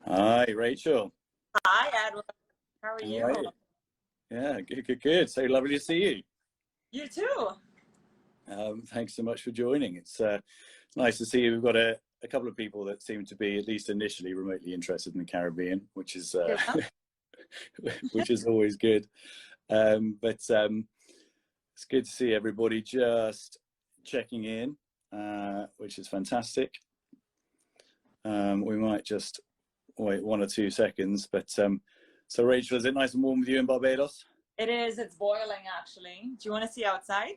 Hi, Rachel. Hi, Edward. How are How you? are you? Yeah, good. So lovely to see you. You too. Thanks so much for joining. It's nice to see you. We've got a couple of people that seem to be, at least initially, remotely interested in the Caribbean, which is Yeah. which is always good. But it's good to see everybody just checking in, which is fantastic. We might just wait 1 or 2 seconds. But so Rachel, is it nice and warm with you in Barbados? It is. It's boiling, actually. Do you want to see outside?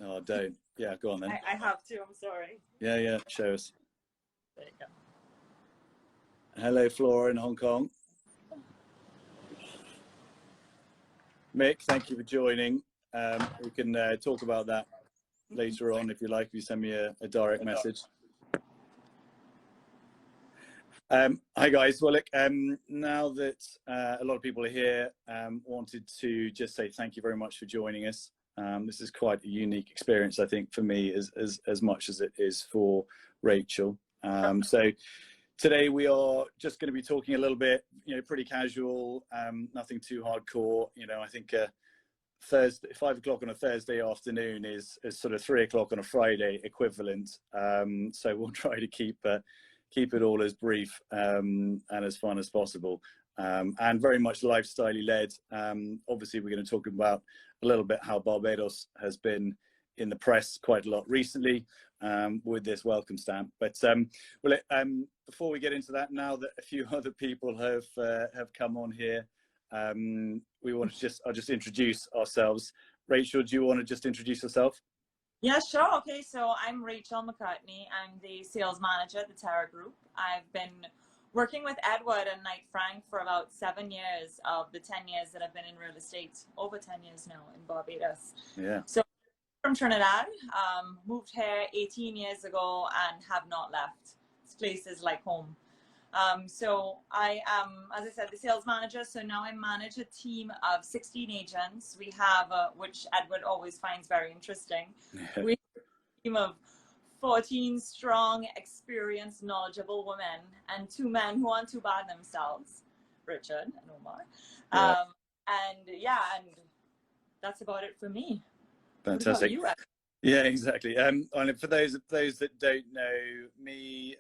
Oh, don't. Yeah, go on then. I have to. I'm sorry. Yeah, show us. There you go. Hello, Flora in Hong Kong. Mick, thank you for joining. We can talk about that later on if you like, if you send me a direct message. Hi guys. Well, look, now that a lot of people are here, wanted to just say thank you very much for joining us. This is quite a unique experience, I think, for me as much as it is for Rachel. So today we are just going to be talking a little bit, pretty casual, nothing too hardcore. I think Thursday, 5 o'clock on a Thursday afternoon is sort of 3 o'clock on a Friday equivalent. So we'll try to keep it all as brief and as fun as possible, and very much lifestyle led. Obviously, we're going to talk about a little bit how Barbados has been in the press quite a lot recently with this welcome stamp. But before we get into that, now that a few other people have come on here, I'll just introduce ourselves. Rachel, do you want to just introduce yourself? Yeah, sure. Okay, so I'm Rachel McCartney. I'm the sales manager at the Terra Group. I've been working with Edward and Knight Frank for about 7 years of the 10 years that I've been in real estate, over 10 years now in Barbados. Yeah. So from Trinidad, moved here 18 years ago and have not left. This place is like home. So I am, as I said, the sales manager. So now I manage a team of 16 agents. We have, which Edward always finds very interesting. We have a team of 14 strong, experienced, knowledgeable women and 2 men who aren't too bad themselves, Richard and Omar. Yeah. And that's about it for me. Fantastic. What about you, Ed? Yeah, exactly. And for those that don't know me,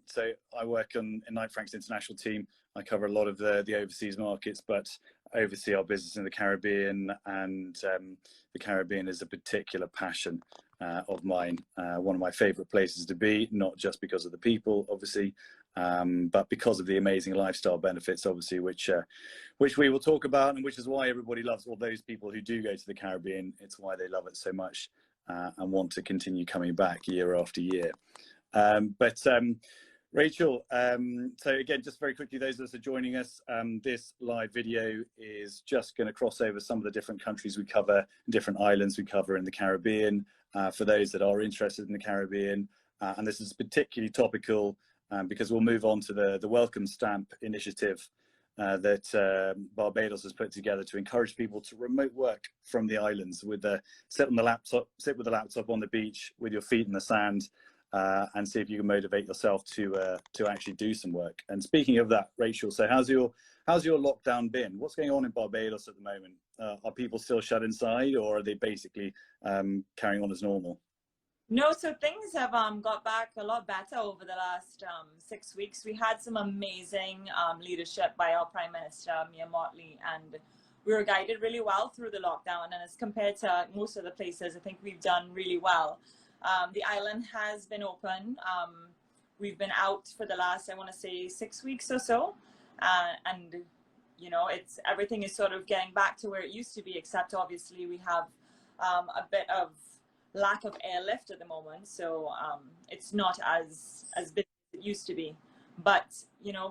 so I work in Knight Frank's international team. I cover a lot of the overseas markets, but oversee our business in the Caribbean, and the Caribbean is a particular passion of mine. One of my favorite places to be, not just because of the people, obviously, but because of the amazing lifestyle benefits, obviously, which we will talk about, and which is why everybody loves all those people who do go to the Caribbean. It's why they love it so much. And want to continue coming back year after year. Rachel, so again, just very quickly, those of us who are joining us, this live video is just going to cross over some of the different countries we cover, different islands we cover in the Caribbean, for those that are interested in the Caribbean. And this is particularly topical because we'll move on to the Welcome Stamp initiative that Barbados has put together to encourage people to remote work from the islands, with sit with the laptop on the beach with your feet in the sand, and see if you can motivate yourself to actually do some work. And speaking of that, Rachel, so how's your lockdown been? What's going on in Barbados at the moment? Are people still shut inside, or are they basically carrying on as normal? No, so things have got back a lot better over the last 6 weeks. We had some amazing leadership by our Prime Minister, Mia Mottley, and we were guided really well through the lockdown. And as compared to most of the places, I think we've done really well. The island has been open. We've been out for the last, I want to say, 6 weeks or so. And, everything is sort of getting back to where it used to be, except obviously we have a bit of lack of airlift at the moment, so it's not as busy as it used to be. But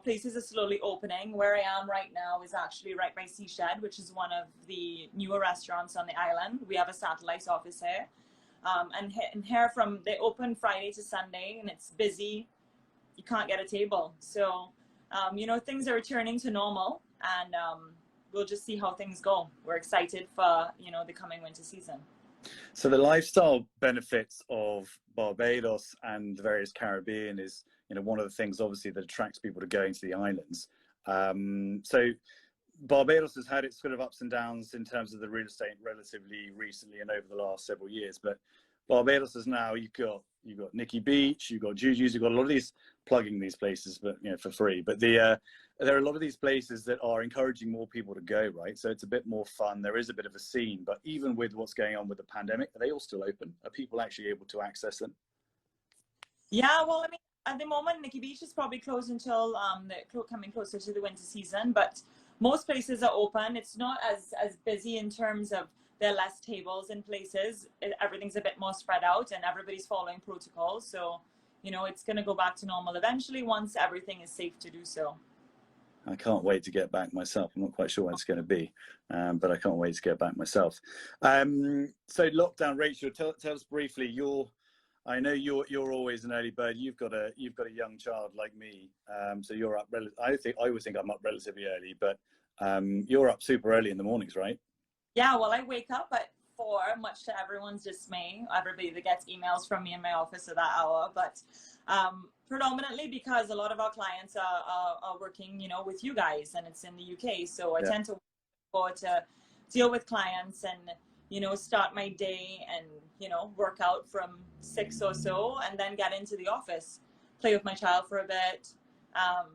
places are slowly opening. Where I am right now is actually right by Seashed, which is one of the newer restaurants on the island. We have a satellite office here, and here they open Friday to Sunday, and it's busy. You can't get a table, so things are returning to normal, and we'll just see how things go. We're excited for the coming winter season. So the lifestyle benefits of Barbados and the various Caribbean is, you know, one of the things obviously that attracts people to going to the islands. So Barbados has had its sort of ups and downs in terms of the real estate relatively recently and over the last several years. But Barbados is now, you've got Nikki Beach, you've got Juju's, you've got a lot of these, plugging these places, but you know, for free. But there are a lot of these places that are encouraging more people to go, right? So it's a bit more fun. There is a bit of a scene, but even with what's going on with the pandemic, are they all still open? Are people actually able to access them? Yeah, well, I mean, at the moment, Nikki Beach is probably closed until coming closer to the winter season, but most places are open. It's not as busy in terms of there are less tables in places. Everything's a bit more spread out and everybody's following protocols. So, you know, it's going to go back to normal eventually once everything is safe to do so. I can't wait to get back myself. I'm not quite sure when it's going to be, but I can't wait to get back myself. So lockdown, Rachel, tell us briefly. I know you're always an early bird. You've got a young child like me, so you're up. I would think I'm up relatively early, but you're up super early in the mornings, right? Yeah, well, I wake up at 4, much to everyone's dismay. Everybody that gets emails from me in my office at that hour, but predominantly because a lot of our clients are working, you know, with you guys, and it's in the UK. So I tend to go to deal with clients and, you know, start my day and, you know, work out from 6 or so, and then get into the office, play with my child for a bit.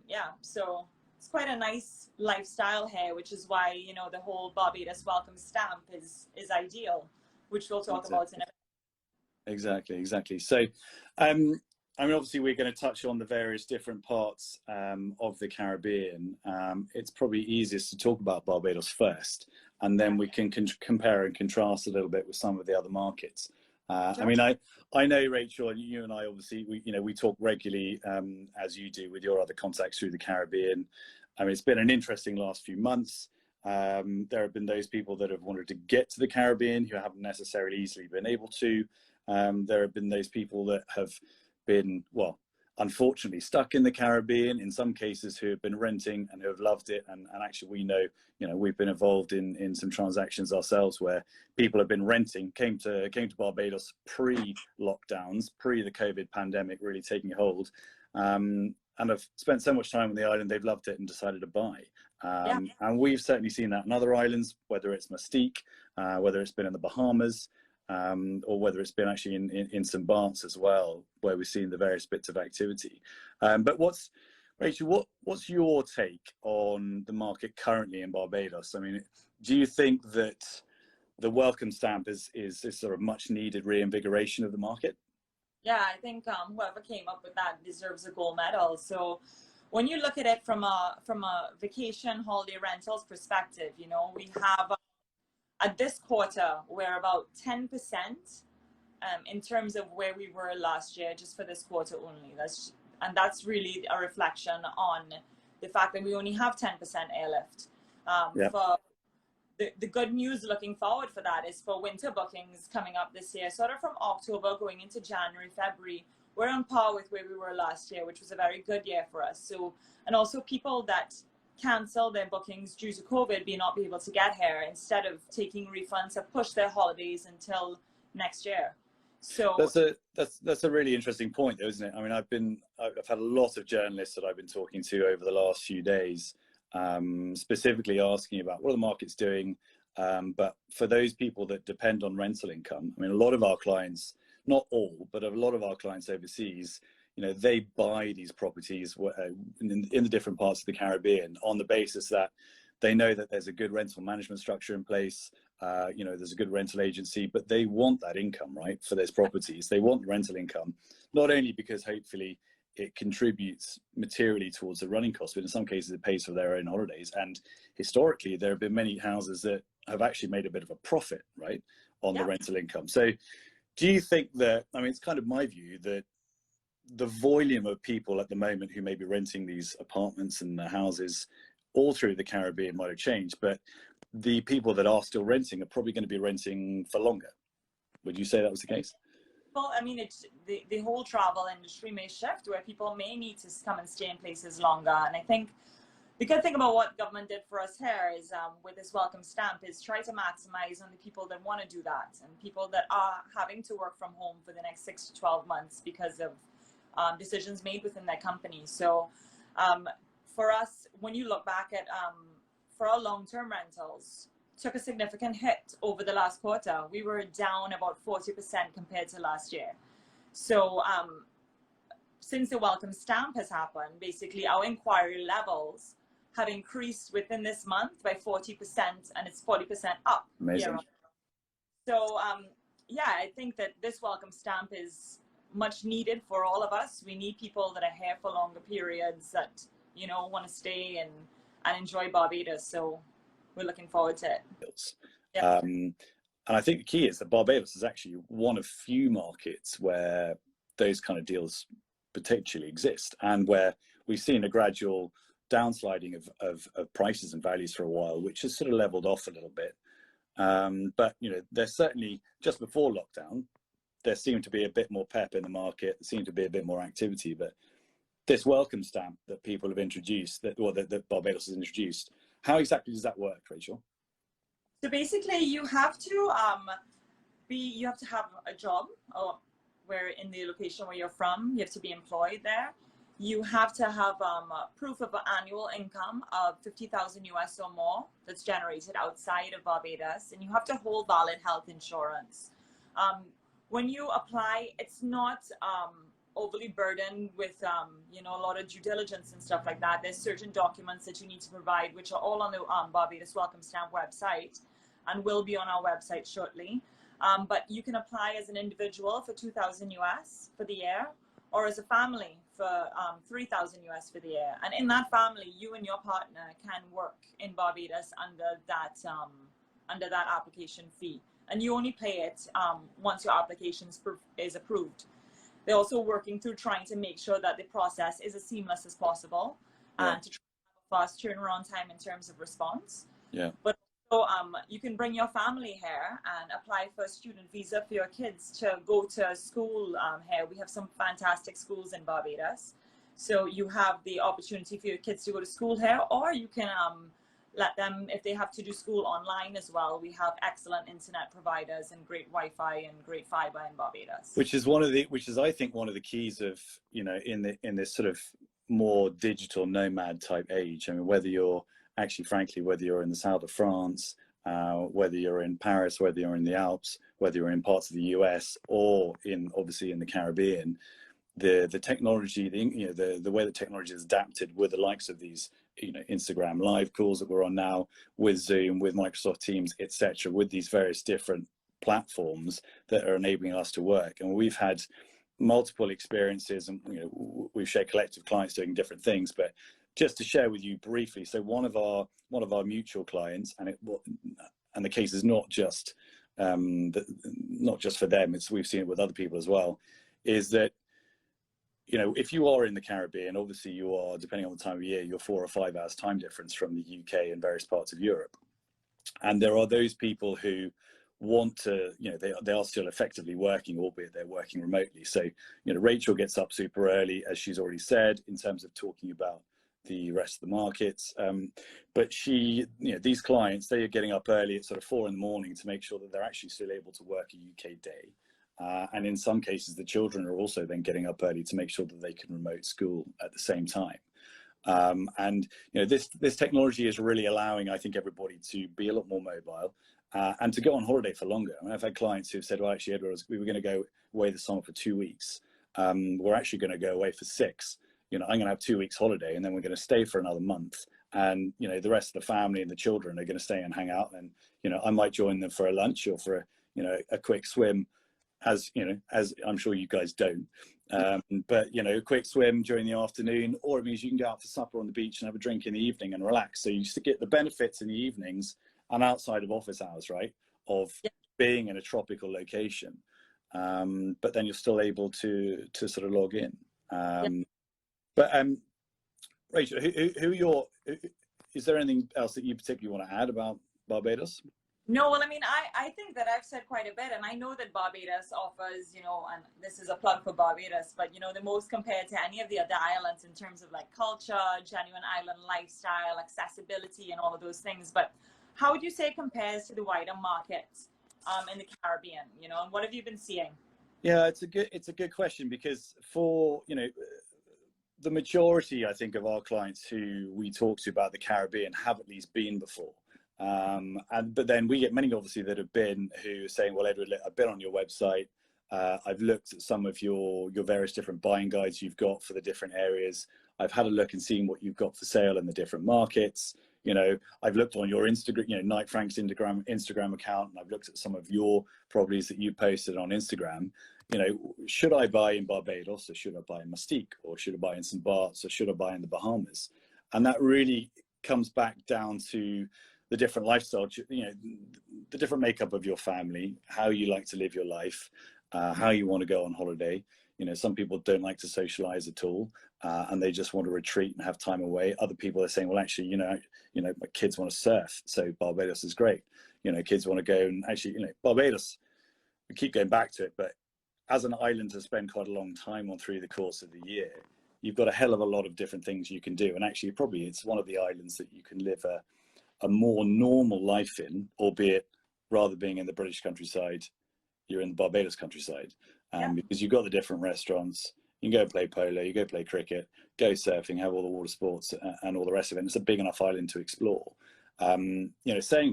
Yeah, so it's quite a nice lifestyle here, which is why, you know, the whole Barbados welcome stamp is ideal, which we'll talk about in a minute. Exactly. So, I mean, obviously, we're going to touch on the various different parts of the Caribbean. It's probably easiest to talk about Barbados first, and then we can compare and contrast a little bit with some of the other markets. I mean, I know, Rachel, and you and I obviously, we talk regularly, as you do with your other contacts through the Caribbean. I mean, it's been an interesting last few months. There have been those people that have wanted to get to the Caribbean who haven't necessarily easily been able to. There have been those people that have been, well, unfortunately stuck in the Caribbean, in some cases who have been renting and who have loved it. And actually, we know, we've been involved in some transactions ourselves where people have been renting, came to Barbados pre-lockdowns, pre the COVID pandemic really taking hold, and have spent so much time on the island, they've loved it and decided to buy. And we've certainly seen that in other islands, whether it's Mustique, whether it's been in the Bahamas, or whether it's been actually in St. Bart's as well, where we've seen the various bits of activity. But Rachel, what's your take on the market currently in Barbados? I mean, do you think that the welcome stamp is sort of much needed reinvigoration of the market? Yeah, I think whoever came up with that deserves a gold medal. So when you look at it from a vacation holiday rentals perspective, you know, we have at this quarter, we're about 10% in terms of where we were last year, just for this quarter only. That's really a reflection on the fact that we only have 10% airlift. For the good news looking forward for that is for winter bookings coming up this year, sort of from October going into January, February, we're on par with where we were last year, which was a very good year for us. So, and also people that cancel their bookings due to COVID not be able to get here, instead of taking refunds, have pushed their holidays until next year. So that's a really interesting point, though, isn't it? I mean, I've had a lot of journalists that I've been talking to over the last few days, specifically asking about what the market's doing. But for those people that depend on rental income, I mean, a lot of our clients, not all, but a lot of our clients overseas, they buy these properties in the different parts of the Caribbean on the basis that they know that there's a good rental management structure in place. There's a good rental agency, but they want that income, right, for those properties. They want rental income, not only because hopefully it contributes materially towards the running costs, but in some cases it pays for their own holidays. And historically, there have been many houses that have actually made a bit of a profit, right, on the rental income. So do you think that, I mean, it's kind of my view that the volume of people at the moment who may be renting these apartments and the houses all through the Caribbean might have changed, but the people that are still renting are probably going to be renting for longer. Would you say that was the case? Well, I mean, it's the whole travel industry may shift where people may need to come and stay in places longer. And I think the good thing about what government did for us here is with this welcome stamp is try to maximize on the people that want to do that and people that are having to work from home for the next 6 to 12 months because of decisions made within their company. So for us, when you look back at for our long-term rentals, took a significant hit over the last quarter. We were down about 40% compared to last year. So since the welcome stamp has happened, basically our inquiry levels have increased within this month by 40%, and it's 40% up. Amazing. So yeah, I think that this welcome stamp is much needed for all of us. We need people that are here for longer periods that, you know, want to stay and enjoy Barbados. So we're looking forward to it. Yeah. And I think the key is that Barbados is actually one of few markets where those kind of deals potentially exist, and where we've seen a gradual downsliding of prices and values for a while, which has sort of leveled off a little bit. But you know, there's certainly, just before lockdown, there seemed to be a bit more pep in the market. There seemed to be a bit more activity. But this welcome stamp that people have introduced, that Barbados has introduced, how exactly does that work, Rachel? So basically, you have to have a job, or where in the location where you're from, you have to be employed there. You have to have proof of annual income of 50,000 US or more that's generated outside of Barbados, and you have to hold valid health insurance. When you apply, it's not overly burdened with you know, a lot of due diligence and stuff like that. There's certain documents that you need to provide, which are all on the Barbados Welcome Stamp website, and will be on our website shortly. But you can apply as an individual for 2,000 US for the year, or as a family for 3,000 US for the year. And in that family, you and your partner can work in Barbados under that application fee. And you only pay it once your application is approved. They're also working through trying to make sure that the process is as seamless as possible, and to try to have a fast turnaround time in terms of response. Yeah. But so you can bring your family here and apply for a student visa for your kids to go to school here. We have some fantastic schools in Barbados. So you have the opportunity for your kids to go to school here, or you can let them, if they have to do school online as well. We have excellent internet providers and great Wi-Fi and great fiber in Barbados. Which is I think one of the keys of, you know, in this sort of more digital nomad type age. I mean, whether you're in the south of France, whether you're in Paris, whether you're in the Alps, whether you're in parts of the US, or obviously in the Caribbean, the technology, the way the technology is adapted with the likes of these, you know, Instagram live calls that we're on now, with Zoom, with Microsoft Teams, etc., with these various different platforms that are enabling us to work. And we've had multiple experiences, and you know, we've shared collective clients doing different things, but just to share with you briefly, so one of our mutual clients, and the case is not just for them, we've seen it with other people as well, is that, you know, if you are in the Caribbean, obviously you are, depending on the time of year, you're 4 or 5 hours time difference from the UK and various parts of Europe. And there are those people who want to, you know, they are still effectively working, albeit they're working remotely. So, you know, Rachel gets up super early, as she's already said, in terms of talking about the rest of the markets. But these clients, they are getting up early at sort of 4 in the morning to make sure that they're actually still able to work a UK day. And in some cases, the children are also then getting up early to make sure that they can remote school at the same time. And you know, this technology is really allowing, I think, everybody to be a lot more mobile and to go on holiday for longer. I mean, I've had clients who've said, well, actually, Edward, we were going to go away this summer for 2 weeks. We're actually going to go away for 6. You know, I'm going to have 2 weeks holiday, and then we're going to stay for another month. And, you know, the rest of the family and the children are going to stay and hang out. And, you know, I might join them for a lunch or for a quick swim, as I'm sure you guys don't. But, you know, a quick swim during the afternoon, or it means you can go out for supper on the beach and have a drink in the evening and relax. So you get the benefits in the evenings and outside of office hours, right, of being in a tropical location. But then you're still able to sort of log in. But Rachel, is there anything else that you particularly want to add about Barbados? No, well, I mean, I think that I've said quite a bit, and I know that Barbados offers, and this is a plug for Barbados, but the most compared to any of the other islands in terms of like culture, genuine island lifestyle, accessibility, and all of those things. But how would you say it compares to the wider markets in the Caribbean? And what have you been seeing? Yeah, it's a good question, because for the majority, I think, of our clients who we talk to about the Caribbean have at least been before. But then we get many, obviously, that have been, who are saying, well, Edward, I've been on your website. I've looked at some of your various different buying guides you've got for the different areas. I've had a look and seen what you've got for sale in the different markets. I've looked on your Instagram, Knight Frank's Instagram account, and I've looked at some of your properties that you posted on Instagram. Should I buy in Barbados, or should I buy in Mustique, or should I buy in St. Bart's, or should I buy in the Bahamas? And that really comes back down to the different lifestyle, the different makeup of your family, how you like to live your life, how you want to go on holiday. Some people don't like to socialize at all, and they just want to retreat and have time away. Other people are saying, well, actually, my kids want to surf, so Barbados is great. Kids want to go, and actually, Barbados, we keep going back to it, but as an island to spend quite a long time on through the course of the year, you've got a hell of a lot of different things you can do. And actually, probably it's one of the islands that you can live a more normal life in, albeit rather being in the British countryside, you're in the Barbados countryside, because you've got the different restaurants. You can go play polo, you go play cricket, go surfing, have all the water sports and all the rest of it. And it's a big enough island to explore. Saying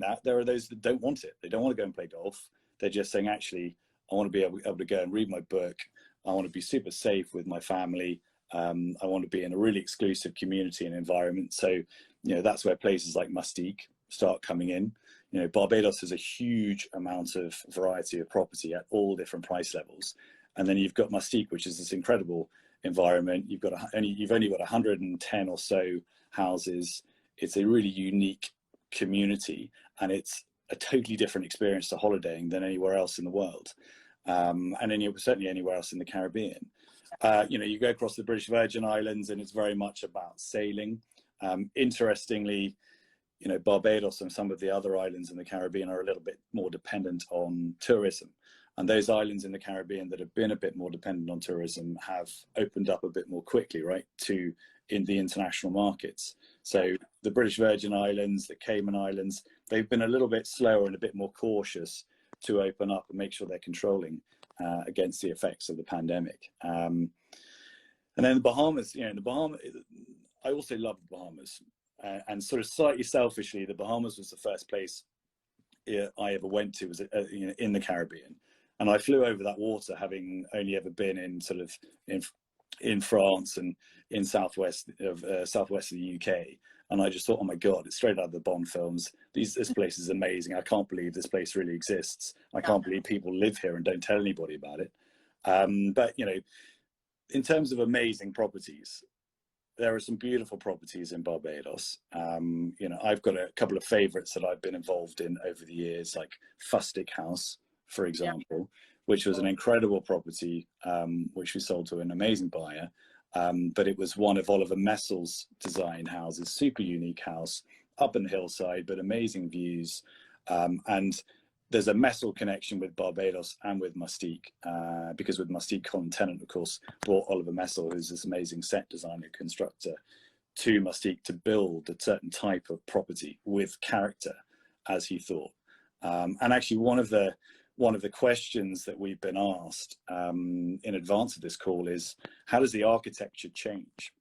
that, there are those that don't want it. They don't want to go and play golf. They're just saying, actually, I want to be able to go and read my book. I want to be super safe with my family. I want to be in a really exclusive community and environment. So, that's where places like Mustique start coming in. Barbados has a huge amount of variety of property at all different price levels. And then you've got Mustique, which is this incredible environment. You've only got 110 or so houses. It's a really unique community, and it's a totally different experience to holidaying than anywhere else in the world, and certainly anywhere else in the Caribbean. You go across the British Virgin Islands, and it's very much about sailing. Interestingly, Barbados and some of the other islands in the Caribbean are a little bit more dependent on tourism. And those islands in the Caribbean that have been a bit more dependent on tourism have opened up a bit more quickly, right, in the international markets. So the British Virgin Islands, the Cayman Islands, they've been a little bit slower and a bit more cautious to open up and make sure they're controlling against the effects of the pandemic. And then the Bahamas, I also love the Bahamas. And sort of slightly selfishly, the Bahamas was the first place I ever went to, was in the Caribbean. And I flew over that water, having only ever been in France and in southwest of the UK. And I just thought, oh my God, it's straight out of the Bond films. This place is amazing. I can't believe this place really exists. I can't believe people live here and don't tell anybody about it. But in terms of amazing properties, there are some beautiful properties in Barbados. I've got a couple of favorites that I've been involved in over the years, like Fustic House, for example, which was an incredible property, which we sold to an amazing buyer. But it was one of Oliver Messel's design houses, super unique house, up in the hillside, but amazing views. And there's a Messel connection with Barbados and with Mustique, because with Mustique, Colin Tennant, of course, brought Oliver Messel, who's this amazing set designer, constructor, to Mustique to build a certain type of property with character, as he thought. And actually, one of the questions that we've been asked in advance of this call is, how does the architecture change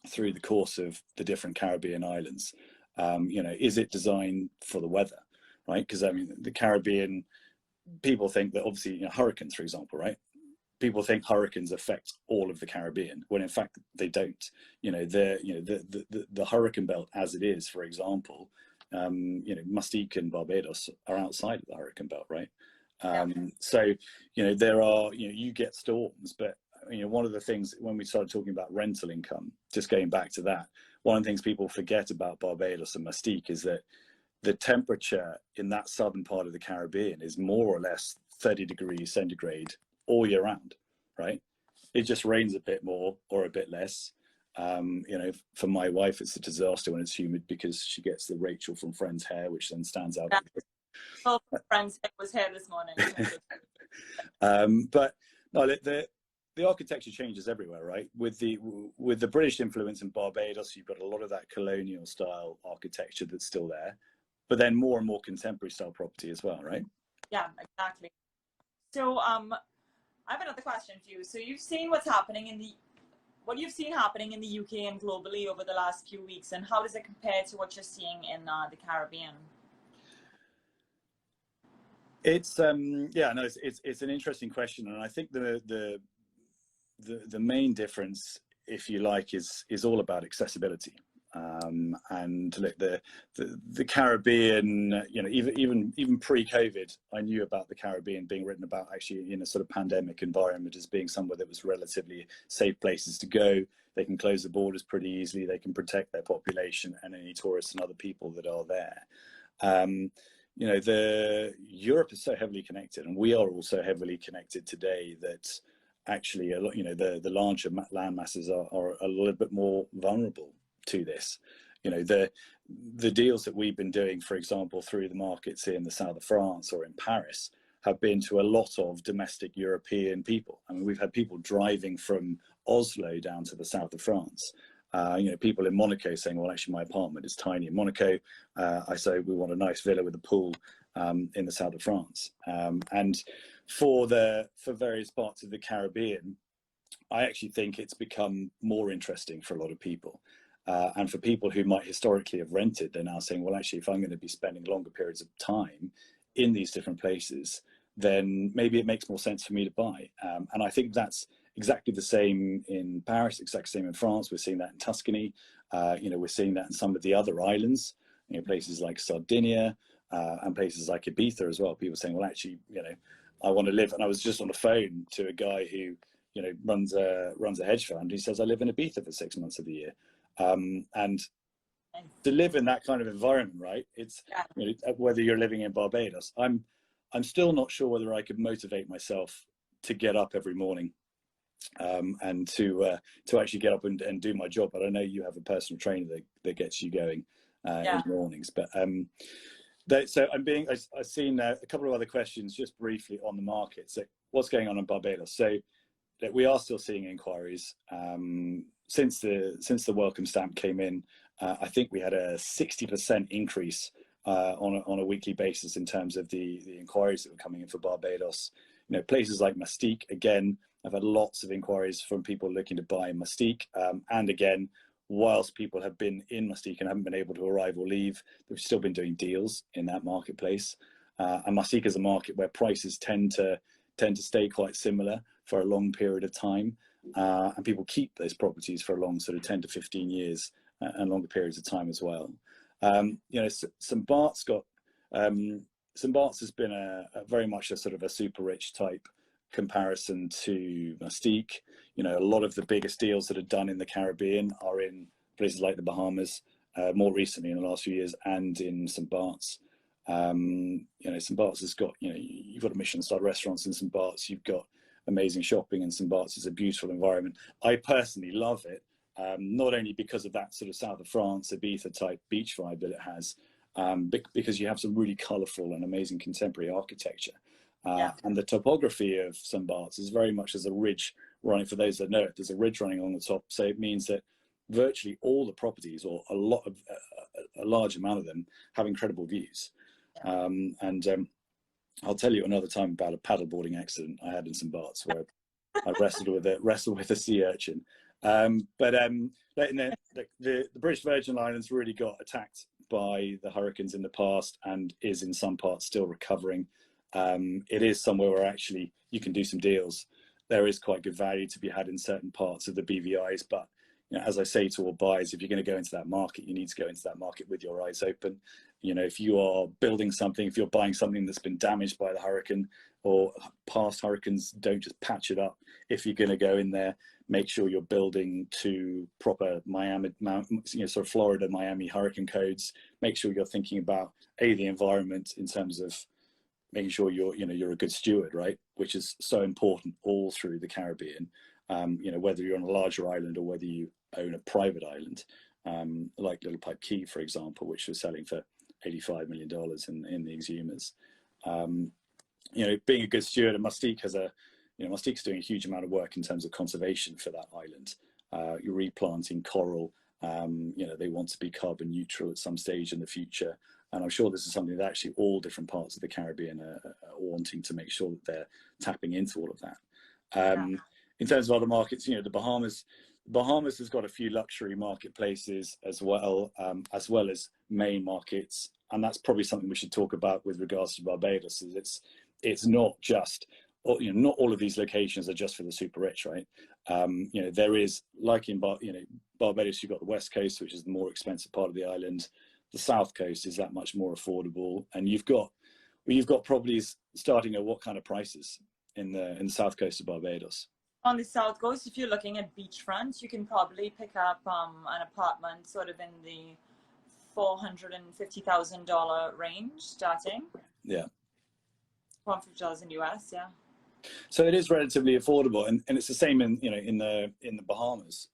through the course of the different Caribbean islands? Is it designed for the weather? Right, because the Caribbean, people think that obviously hurricanes, for example, right? People think hurricanes affect all of the Caribbean, when in fact they don't. The hurricane belt as it is, for example, Mustique and Barbados are outside of the hurricane belt, right? So there are you get storms, but one of the things when we started talking about rental income, just going back to that, one of the things people forget about Barbados and Mustique is that the temperature in that southern part of the Caribbean is more or less 30 degrees centigrade all year round, right? It just rains a bit more or a bit less. For my wife, it's a disaster when it's humid, because she gets the Rachel from Friends hair, which then stands out Well, friends was here this morning. But no, the architecture changes everywhere, right? With the British influence in Barbados, you've got a lot of that colonial style architecture that's still there, but then more and more contemporary style property as well, right? Yeah, exactly. So I have another question for you. So you've seen what you've seen happening in the UK and globally over the last few weeks, and how does it compare to what you're seeing in the Caribbean? It's yeah, no, it's an interesting question, and I think the main difference, if you like, is all about accessibility. And look, the Caribbean, you know, even pre-COVID, I knew about the Caribbean being written about actually in a sort of pandemic environment as being somewhere that was relatively safe places to go. They can close the borders pretty easily. They can protect their population and any tourists and other people that are there. You know, Europe is so heavily connected, and we are also heavily connected today that actually, you know, the larger land masses are a little bit more vulnerable to this. You know, the deals that we've been doing, for example, through the markets in the south of France or in Paris, have been to a lot of domestic European people. I mean, we've had people driving from Oslo down to the south of France. You know, people in Monaco saying, well, actually, my apartment is tiny in Monaco. I say we want a nice villa with a pool in the south of France. And for various parts of the Caribbean, I actually think it's become more interesting for a lot of people. And for people who might historically have rented, they're now saying, well, actually, if I'm going to be spending longer periods of time in these different places, then maybe it makes more sense for me to buy. And I think that's exactly the same in Paris, exactly the same in France. We're seeing that in Tuscany. You know, we're seeing that in some of the other islands, you know, places like Sardinia and places like Ibiza as well. People saying, well, actually, you know, I want to live. And I was just on the phone to a guy who, you know, runs a hedge fund. He says, I live in Ibiza for 6 months of the year. And to live in that kind of environment, right? It's, you know, whether you're living in Barbados, I'm still not sure whether I could motivate myself to get up every morning and to actually get up and do my job. But I know you have a personal trainer that gets you going in the mornings. But so I've seen a couple of other questions just briefly on the market. So what's going on in Barbados? So that we are still seeing inquiries since the welcome stamp came in. I think we had a 60% increase on a weekly basis in terms of the inquiries that were coming in for Barbados. You know, places like Mustique, again, I've had lots of inquiries from people looking to buy Mustique. And again, whilst people have been in Mustique and haven't been able to arrive or leave, they've still been doing deals in that marketplace. And Mustique is a market where prices tend to stay quite similar for a long period of time. And people keep those properties for a long sort of 10 to 15 years and longer periods of time as well. You know, St. Bart's has been a very much a sort of a super rich type comparison to Mustique. You know, a lot of the biggest deals that are done in the Caribbean are in places like the Bahamas, more recently in the last few years, and in St. Bart's. You know, St. Bart's has got, you know, you've got a Michelin-star restaurants in St. Bart's, you've got amazing shopping in St. Bart's. It's a beautiful environment. I personally love it, not only because of that sort of south of France, Ibiza type beach vibe that it has, because you have some really colourful and amazing contemporary architecture. And the topography of St. Bart's is very much as a ridge running, for those that know it, there's a ridge running along the top. So it means that virtually all the properties, or a large amount of them, have incredible views. I'll tell you another time about a paddleboarding accident I had in St. Bart's where I wrestled with a sea urchin. But the British Virgin Islands really got attacked by the hurricanes in the past and is in some parts still recovering. It is somewhere where actually you can do some deals. There is quite good value to be had in certain parts of the BVIs, but you know, as I say to all buyers, if you're going to go into that market, you need to go into that market with your eyes open. You know, if you are building something, if you're buying something that's been damaged by the hurricane or past hurricanes, don't just patch it up. If you're going to go in there, make sure you're building to proper Miami, you know, sort of Florida, Miami hurricane codes. Make sure you're thinking about the environment in terms of making sure you're a good steward, right? Which is so important all through the Caribbean. You know, whether you're on a larger island or whether you own a private island, like Little Pipe Key, for example, which was selling for $85 million in the exhumas. You know, being a good steward, and Mustique has Mustique's doing a huge amount of work in terms of conservation for that island. You're replanting coral. You know, they want to be carbon neutral at some stage in the future. And I'm sure this is something that actually all different parts of the Caribbean are wanting to make sure that they're tapping into all of that. In terms of other markets, you know, the Bahamas has got a few luxury marketplaces as well as main markets. And that's probably something we should talk about with regards to Barbados. Is it's not just, you know, not all of these locations are just for the super rich, right? You know, there is, like in Barbados, you've got the West Coast, which is the more expensive part of the island. The South Coast is that much more affordable, and you've got properties starting at what kind of prices in the South Coast of Barbados? On the South Coast, if you're looking at beachfront, you can probably pick up an apartment sort of in the $450,000 range starting. Yeah. $450,000 US, yeah. So it is relatively affordable, and it's the same in the Bahamas.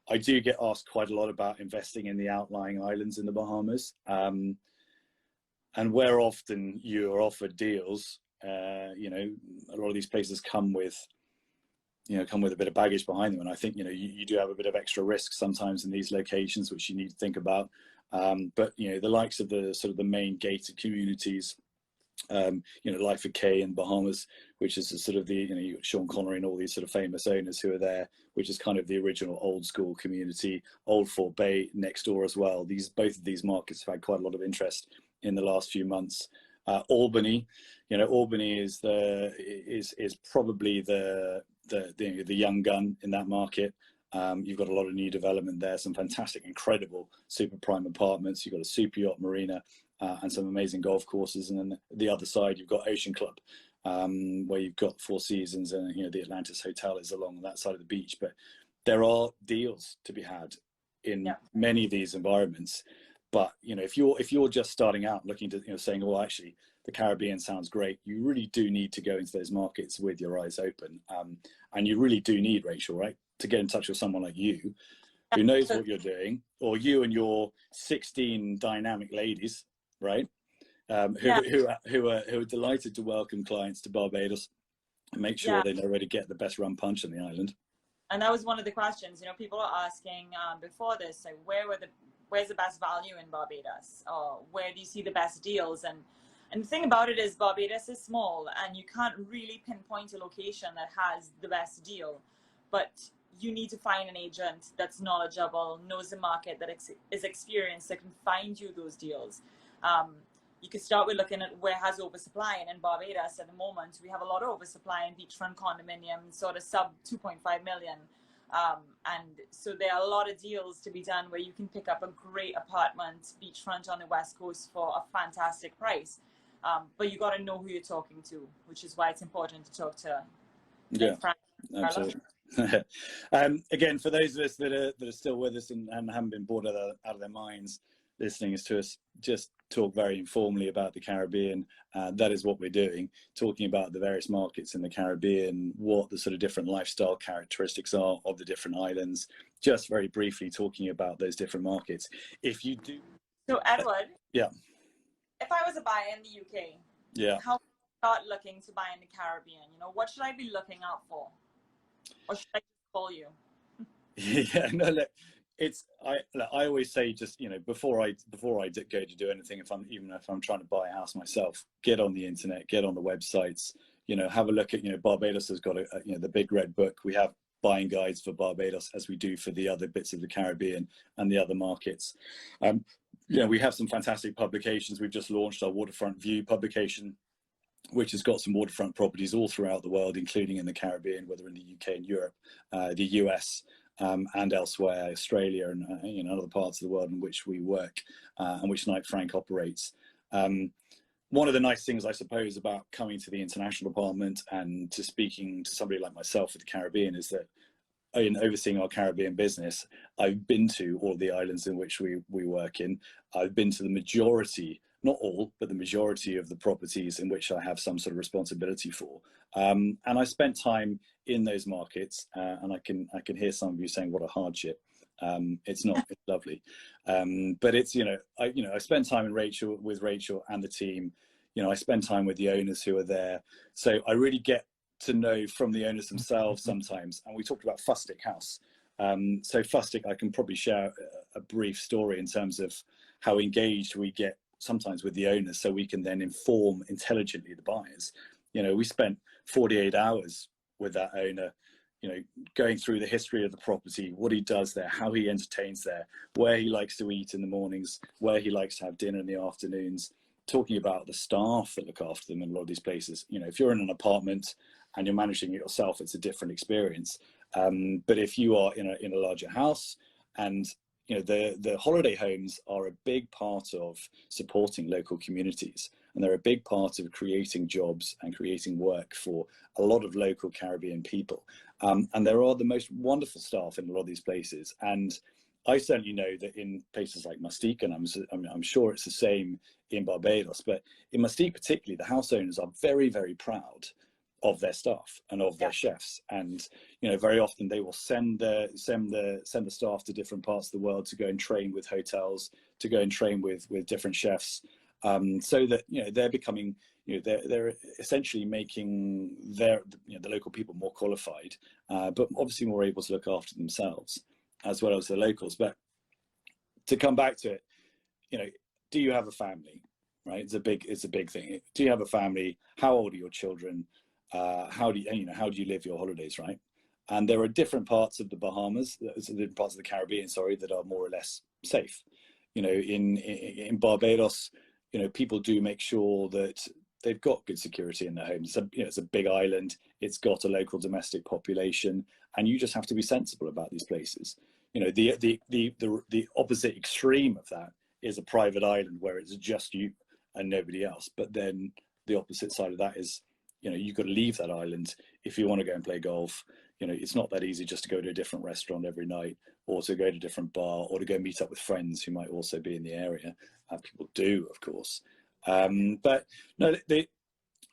I do get asked quite a lot about investing in the outlying islands in the Bahamas, and where often you are offered deals, you know, a lot of these places come with a bit of baggage behind them, and I think, you know, you do have a bit of extra risk sometimes in these locations, which you need to think about. But you know, the likes of the sort of the main gated communities, you know, Life of K in Bahamas, which is sort of the, you know, you got Sean Connery and all these sort of famous owners who are there, which is kind of the original old school community. Old Fort Bay next door as well. Both of these markets have had quite a lot of interest in the last few months. Albany, you know, Albany is probably the young gun in that market. You've got a lot of new development there, some fantastic, incredible super prime apartments. You've got a super yacht marina and some amazing golf courses. And then the other side, you've got Ocean Club, where you've got Four Seasons, and, you know, the Atlantis Hotel is along that side of the beach. But there are deals to be had in many of these environments. But, you know, if you're just starting out looking to, you know, saying, well, actually, the Caribbean sounds great, you really do need to go into those markets with your eyes open. And you really do need, Rachel, right, to get in touch with someone like you who knows what you're doing, or you and your 16 dynamic ladies, right, who are delighted to welcome clients to Barbados and make sure they know where to get the best rum punch on the island. And that was one of the questions, you know, people are asking before this, like, where's the best value in Barbados, or where do you see the best deals? And the thing about it is, Barbados is small, and you can't really pinpoint a location that has the best deal, but you need to find an agent that's knowledgeable, knows the market, that is experienced, that can find you those deals. You could start with looking at where has oversupply, and in Barbados at the moment we have a lot of oversupply in beachfront condominiums, sort of sub 2.5 million. And so there are a lot of deals to be done where you can pick up a great apartment beachfront on the West Coast for a fantastic price. But you got to know who you're talking to, which is why it's important to talk to. Absolutely. Again, for those of us that are still with us and haven't been bored out of their minds listening to us just talk very informally about the Caribbean, that is what we're doing, talking about the various markets in the Caribbean, what the sort of different lifestyle characteristics are of the different islands, just very briefly talking about those different markets. If you do, so Edward, if I was a buyer in the UK, how should I start looking to buy in the Caribbean? You know, what should I be looking out for, or should I just call you? Look, I always say, just, you know, before I go to do anything, even if I'm trying to buy a house myself, get on the internet, get on the websites, you know, have a look at, you know, Barbados has got the Big Red Book. We have buying guides for Barbados, as we do for the other bits of the Caribbean and the other markets. We have some fantastic publications. We've just launched our Waterfront View publication, which has got some waterfront properties all throughout the world, including in the Caribbean, whether in the UK and Europe, the US, and elsewhere, Australia, and other parts of the world in which we work, and which Knight Frank operates. One of the nice things, I suppose, about coming to the international department and to speaking to somebody like myself for the Caribbean is that in overseeing our Caribbean business, I've been to all the islands in which we work in. I've been to the majority, not all, but the majority of the properties in which I have some sort of responsibility for. And I spent time in those markets, and I can hear some of you saying what a hardship. It's not. It's lovely, but it's I spend time with Rachel and the team. I spend time with the owners who are there, so I really get to know from the owners themselves sometimes. And we talked about Fustic House. So Fustic, I can probably share a brief story in terms of how engaged we get sometimes with the owners, so we can then inform intelligently the buyers. We spent 48 hours with that owner, going through the history of the property, what he does there, how he entertains there, where he likes to eat in the mornings, where he likes to have dinner in the afternoons, talking about the staff that look after them in a lot of these places. If you're in an apartment and you're managing it yourself, it's a different experience. But if you are in a larger house, and the holiday homes are a big part of supporting local communities, and they're a big part of creating jobs and creating work for a lot of local Caribbean people. And there are the most wonderful staff in a lot of these places. And I certainly know that in places like Mustique, and I'm sure it's the same in Barbados, but in Mustique particularly, the house owners are very, very proud of their staff and of their chefs. And very often they will send the staff to different parts of the world to go and train with hotels, to go and train with different chefs, so that they're becoming they're essentially making the local people more qualified, but obviously more able to look after themselves as well as the locals. But to come back to it, do you have a family? Right, it's a big thing. Do you have a family? How old are your children? How do you live your holidays, right? And there are different parts of the Bahamas, different parts of the Caribbean, sorry, that are more or less safe. In Barbados, people do make sure that they've got good security in their homes. It's a big island. It's got a local domestic population, and you just have to be sensible about these places. The opposite extreme of that is a private island where it's just you and nobody else. But then the opposite side of that is, you've got to leave that island if you want to go and play golf. It's not that easy just to go to a different restaurant every night, or to go to a different bar, or to go meet up with friends who might also be in the area. People do, of course. But no,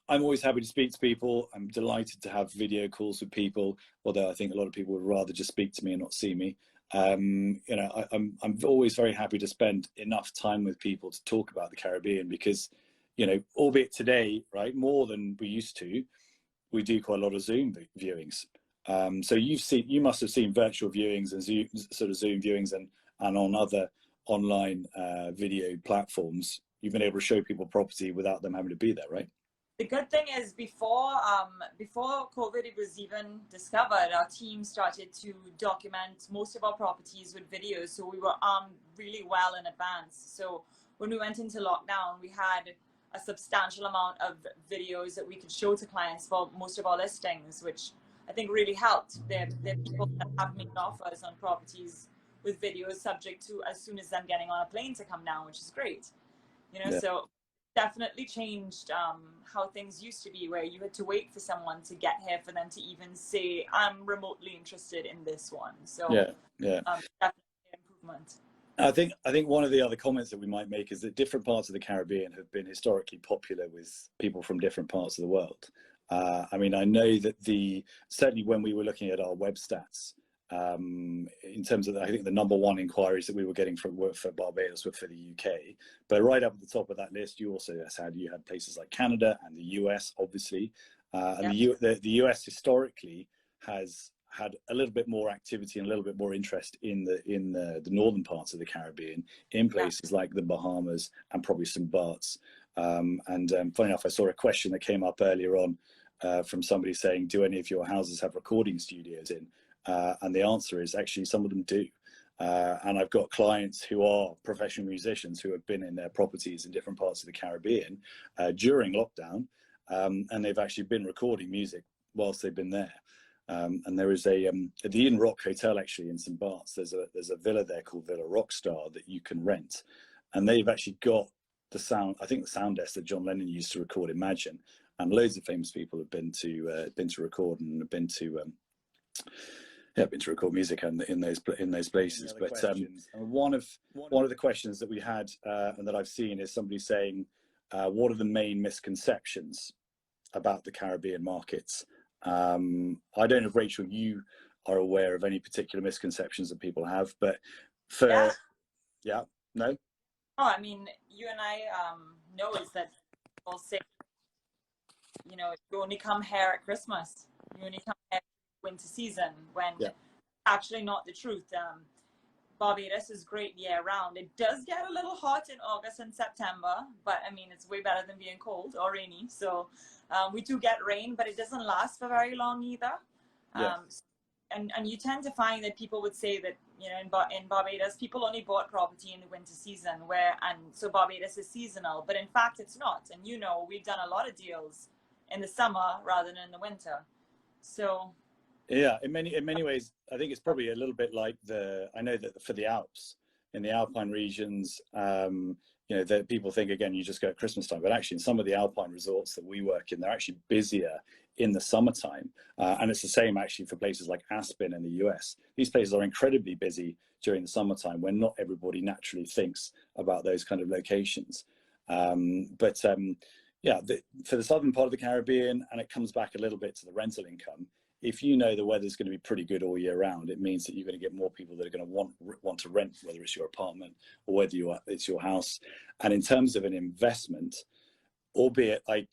I'm always happy to speak to people. I'm delighted to have video calls with people, although I think a lot of people would rather just speak to me and not see me. I'm always very happy to spend enough time with people to talk about the Caribbean, because albeit today, right, more than we used to, we do quite a lot of Zoom viewings. So you must have seen virtual viewings and Zoom viewings, and on other online video platforms. You've been able to show people property without them having to be there, right? The good thing is, before COVID was even discovered, our team started to document most of our properties with videos. So we were armed really well in advance. So when we went into lockdown, we had a substantial amount of videos that we could show to clients for most of our listings, which I think really helped. There are people that have made offers on properties with videos, subject to as soon as them getting on a plane to come down, which is great. So definitely changed how things used to be, where you had to wait for someone to get here for them to even say, I'm remotely interested in this one. So definitely an improvement. I think one of the other comments that we might make is that different parts of the Caribbean have been historically popular with people from different parts of the world. I know that certainly when we were looking at our web stats, in terms of I think the number one inquiries that we were getting for Barbados were for the UK, but right up at the top of that list, you had places like Canada and the US, obviously, and the US historically has had a little bit more activity and a little bit more interest in the northern parts of the Caribbean, in places like the Bahamas and probably St. Bart's. Funny enough, I saw a question that came up earlier on from somebody saying, do any of your houses have recording studios in? And the answer is actually some of them do. And I've got clients who are professional musicians who have been in their properties in different parts of the Caribbean during lockdown, and they've actually been recording music whilst they've been there. And there is at the Inn Rock Hotel, actually, in St. Bart's, there's a villa there called Villa Rockstar that you can rent, and they've actually got the sound desk that John Lennon used to record Imagine, and loads of famous people have been to record and have been to record music in those places. But one of the questions that we had and that I've seen is somebody saying, what are the main misconceptions about the Caribbean markets? I don't know if, Rachel, you are aware of any particular misconceptions that people have. But Yeah. yeah, no. Oh, I mean, you and I know is that people say, you know, you only come here at Christmas. You only come here winter season, when Yeah. actually not the truth. Barbados is great year round. It does get a little hot in August and September, but I mean, it's way better than being cold or rainy. So we do get rain, but it doesn't last for very long either. Yeah. And you tend to find that people would say that, you know, in Barbados, people only bought property in the winter season, and so Barbados is seasonal, but in fact it's not. And you know, we've done a lot of deals in the summer rather than in the winter. So yeah, in many ways, I think it's probably a little bit like I know that for the Alps, in the Alpine regions, you know, that people think, again, you just go at Christmas time, but actually in some of the Alpine resorts that we work in, they're actually busier in the summertime. And it's the same actually for places like Aspen in the US. These places are incredibly busy during the summertime when not everybody naturally thinks about those kind of locations. Yeah, for the southern part of the Caribbean, and it comes back a little bit to the rental income, if you know the weather's going to be pretty good all year round, it means that you're going to get more people that are going to want to rent, whether it's your apartment or whether it's your house. And in terms of an investment, albeit I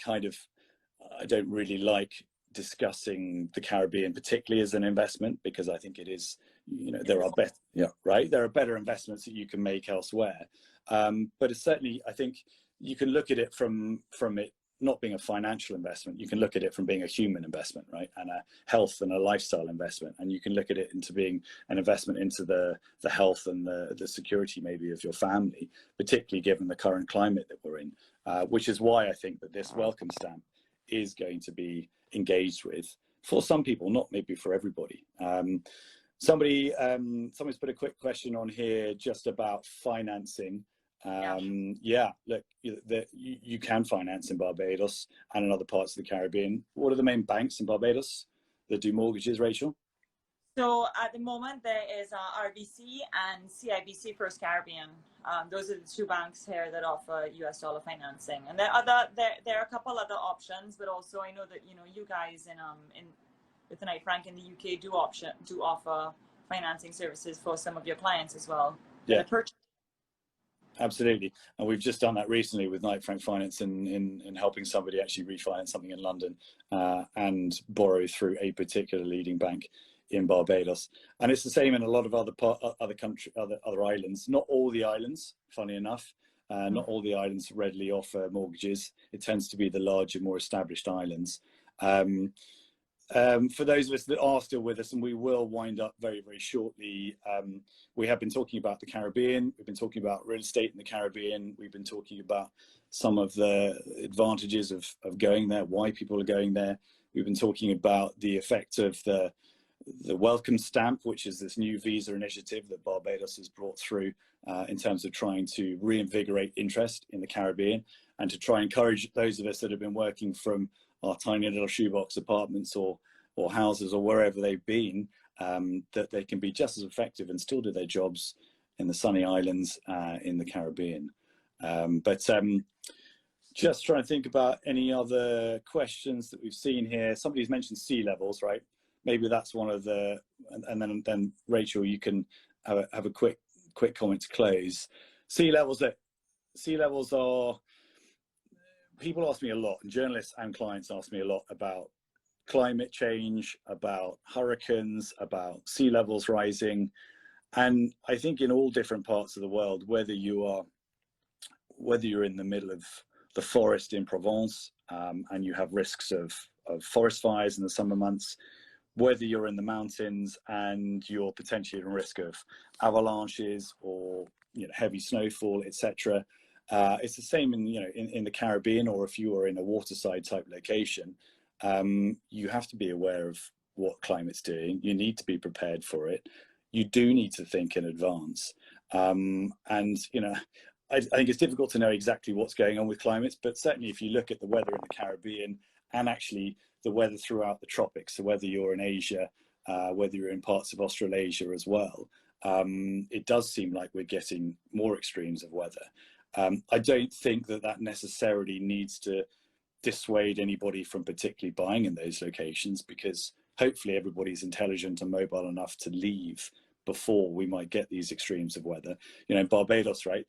don't really like discussing the Caribbean particularly as an investment, because I think it is, you know, there are better investments that you can make elsewhere. But it's certainly, I think you can look at it from it not being a financial investment. You can look at it from being a human investment, right? And a health and a lifestyle investment. And you can look at it into being an investment into the health and the security maybe of your family, particularly given the current climate that we're in, which is why I think that this welcome stamp is going to be engaged with for some people, not maybe for everybody. Somebody's put a quick question on here just about financing. Yeah, look, you can finance in Barbados and in other parts of the Caribbean. What are the main banks in Barbados that do mortgages, Rachel? So at the moment there is RBC and CIBC First Caribbean. Those are the two banks here that offer US dollar financing, and there are a couple other options. But also I know that, you know, you guys with Knight Frank in the UK do offer financing services for some of your clients as well. Yeah. Absolutely, and we've just done that recently with Knight Frank Finance in helping somebody actually refinance something in London and borrow through a particular leading bank in Barbados. And it's the same in a lot of other islands. Not all the islands, funny enough, not all the islands readily offer mortgages. It tends to be the larger, more established islands. For those of us that are still with us, and we will wind up very, very shortly, we have been talking about the Caribbean. We've been talking about real estate in the Caribbean. We've been talking about some of the advantages of going there, why people are going there. We've been talking about the effect of the welcome stamp, which is this new visa initiative that Barbados has brought through in terms of trying to reinvigorate interest in the Caribbean and to try and encourage those of us that have been working from our tiny little shoebox apartments or houses or wherever they've been, that they can be just as effective and still do their jobs in the sunny islands in the Caribbean. Just trying to think about any other questions that we've seen here. Somebody's mentioned sea levels, right? Maybe that's one of the, and then Rachel, you can have a quick comment to close. Sea levels are, people ask me a lot, and journalists and clients ask me a lot about climate change, about hurricanes, about sea levels rising. And I think in all different parts of the world, whether you're in the middle of the forest in Provence and you have risks of forest fires in the summer months, whether you're in the mountains and you're potentially at risk of avalanches or, you know, heavy snowfall, etc. It's the same in the Caribbean, or if you are in a waterside type location, you have to be aware of what climate's doing. You need to be prepared for it. You do need to think in advance. And, you know, I think it's difficult to know exactly what's going on with climates, but certainly if you look at the weather in the Caribbean and actually the weather throughout the tropics, so whether you're in Asia, whether you're in parts of Australasia as well, it does seem like we're getting more extremes of weather. I don't think that necessarily needs to dissuade anybody from particularly buying in those locations, because hopefully everybody's intelligent and mobile enough to leave before we might get these extremes of weather. You know, in Barbados, right?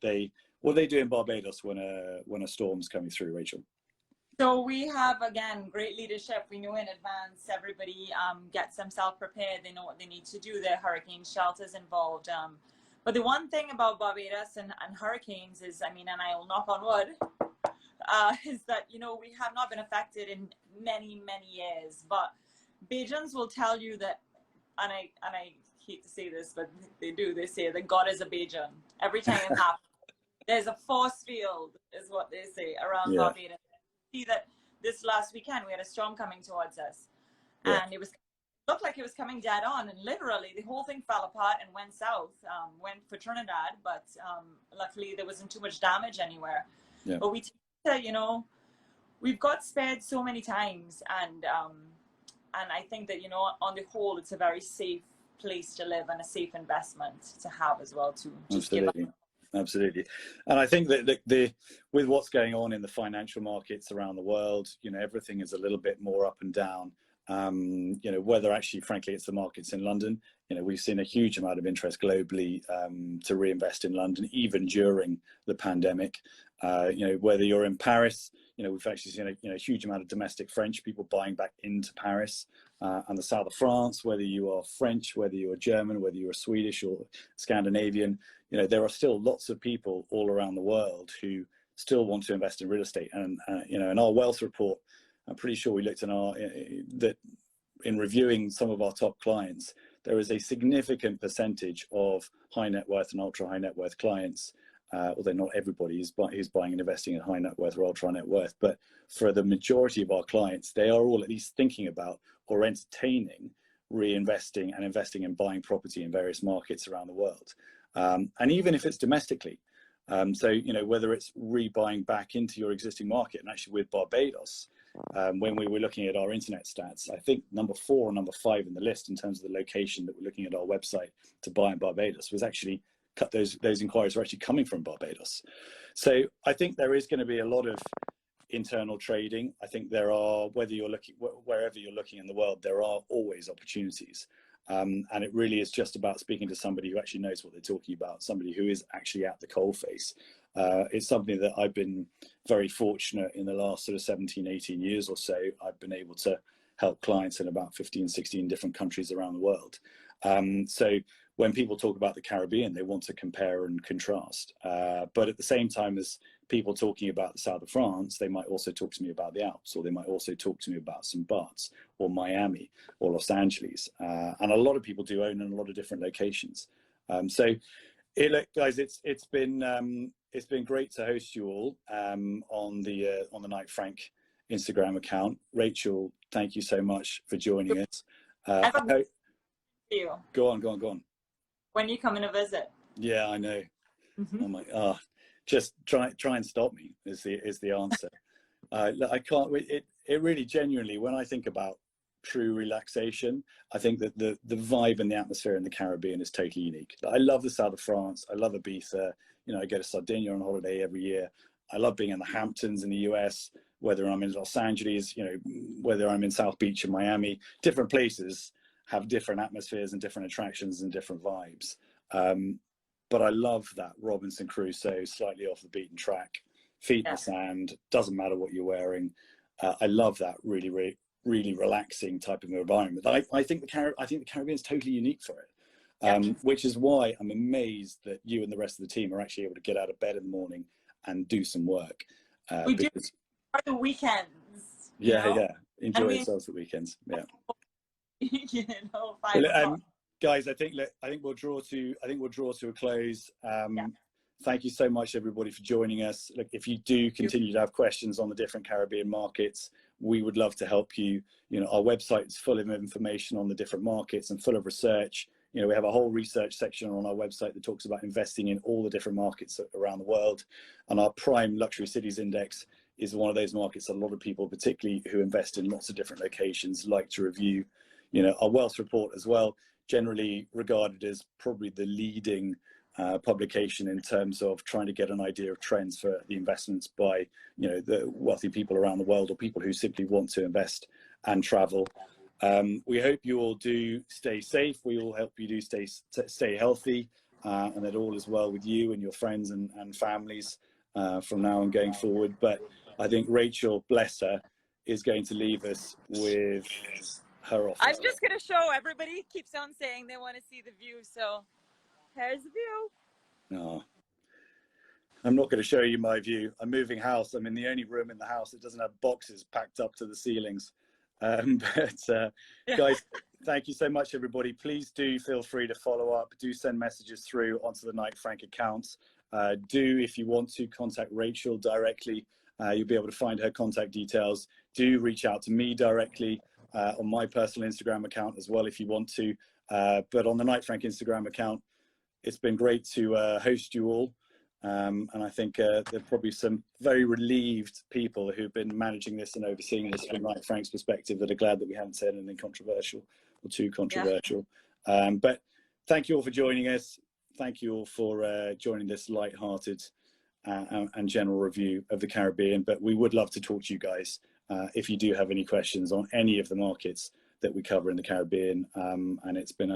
What do they do in Barbados when a storm's coming through, Rachel? So we have, again, great leadership. We know in advance, everybody gets themselves prepared. They know what they need to do. There are hurricane shelters involved. But the one thing about Barbados and hurricanes is, I mean, and I will knock on wood, is that, you know, we have not been affected in many, many years. But Bajans will tell you that, and I hate to say this, but they do. They say that God is a Bajan. Every time it happens, there's a force field, is what they say, around Barbados. See that this last weekend we had a storm coming towards us, and it looked like it was coming dead on, and literally the whole thing fell apart and went south, went for Trinidad, but luckily there wasn't too much damage anywhere. But we, you know, we've got spared so many times, and I think that, you know, on the whole, it's a very safe place to live and a safe investment to have as well too. Absolutely. And I think that with what's going on in the financial markets around the world, you know, everything is a little bit more up and down. You know, whether actually, frankly, it's the markets in London, you know, we've seen a huge amount of interest globally to reinvest in London, even during the pandemic. You know, whether you're in Paris, you know, we've actually seen a huge amount of domestic French people buying back into Paris and the south of France, whether you are French, whether you're German, whether you're Swedish or Scandinavian. You know, there are still lots of people all around the world who still want to invest in real estate. And, you know, in our wealth report, I'm pretty sure we looked in that in reviewing some of our top clients, there is a significant percentage of high net worth and ultra high net worth clients, although not everybody is buying and investing in high net worth or ultra net worth, but for the majority of our clients, they are all at least thinking about or entertaining reinvesting and investing in buying property in various markets around the world. And even if it's domestically, so, you know, whether it's rebuying back into your existing market, and actually with Barbados, when we were looking at our internet stats, I think number 4 or number 5 in the list in terms of the location that we're looking at our website to buy in Barbados was actually those inquiries are actually coming from Barbados. So I think there is going to be a lot of internal trading. I think there are, wherever you're looking in the world, there are always opportunities. And it really is just about speaking to somebody who actually knows what they're talking about, somebody who is actually at the coalface. It's something that I've been very fortunate in the last sort of 17, 18 years or so. I've been able to help clients in about 15, 16 different countries around the world. So when people talk about the Caribbean, they want to compare and contrast. But at the same time as people talking about the south of France, they might also talk to me about the Alps, or they might also talk to me about St. Bart's or Miami or Los Angeles. And a lot of people do own in a lot of different locations. So look, guys, it's been great to host you all on the Knight Frank Instagram account. Rachel, thank you so much for joining us. You. Go on. When you coming to visit? Yeah, I know. Oh my, just try and stop me is the answer. I can't. It really genuinely, when I think about true relaxation, I think that the vibe and the atmosphere in the Caribbean is totally unique. I love the south of France. I love Ibiza. You know, I go to Sardinia on holiday every year. I love being in the Hamptons in the US, whether I'm in Los Angeles, you know, whether I'm in South Beach in Miami. Different places have different atmospheres and different attractions and different vibes. But I love that Robinson Crusoe, slightly off the beaten track, feet in the sand, doesn't matter what you're wearing. I love that really relaxing type of environment. I think the Caribbean is totally unique for it, which is why I'm amazed that you and the rest of the team are actually able to get out of bed in the morning and do some work. We do for the weekends. Yeah, enjoy yourselves at weekends. Yeah. You know, 5 o'clock. Guys, I think we'll draw to a close. Thank you so much, everybody, for joining us. Look, if you do continue to have questions on the different Caribbean markets, we would love to help you. You know, our website is full of information on the different markets and full of research. You know, we have a whole research section on our website that talks about investing in all the different markets around the world. And our Prime Luxury Cities Index is one of those markets that a lot of people, particularly who invest in lots of different locations, like to review. You know, our wealth report as well, generally regarded as probably the leading publication in terms of trying to get an idea of trends for the investments by, you know, the wealthy people around the world, or people who simply want to invest and travel. We hope you all do stay safe. We all hope you do stay healthy, and that all is well with you and your friends and families from now and going forward. But I think Rachel, bless her, is going to leave us with her office. I'm just going to show everybody. Keeps on saying they want to see the view, so here's the view. No, I'm not going to show you my view. I'm moving house. I'm in the only room in the house that doesn't have boxes packed up to the ceilings. Guys, thank you so much, everybody. Please do feel free to follow up. Do send messages through onto the Knight Frank accounts. If you want to contact Rachel directly, you'll be able to find her contact details. Do reach out to me directly on my personal Instagram account as well if you want to. But on the Knight Frank Instagram account, it's been great to host you all. And I think there are probably some very relieved people who've been managing this and overseeing this from Knight Frank's perspective that are glad that we haven't said anything controversial or too controversial. Yeah. But thank you all for joining us. Thank you all for joining this light-hearted and general review of the Caribbean. But we would love to talk to you guys if you do have any questions on any of the markets that we cover in the Caribbean. And it's been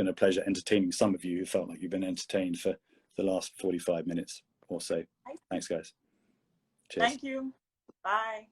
a pleasure entertaining some of you who felt like you've been entertained for the last 45 minutes or so. Thanks, guys. Cheers. Thank you. Bye.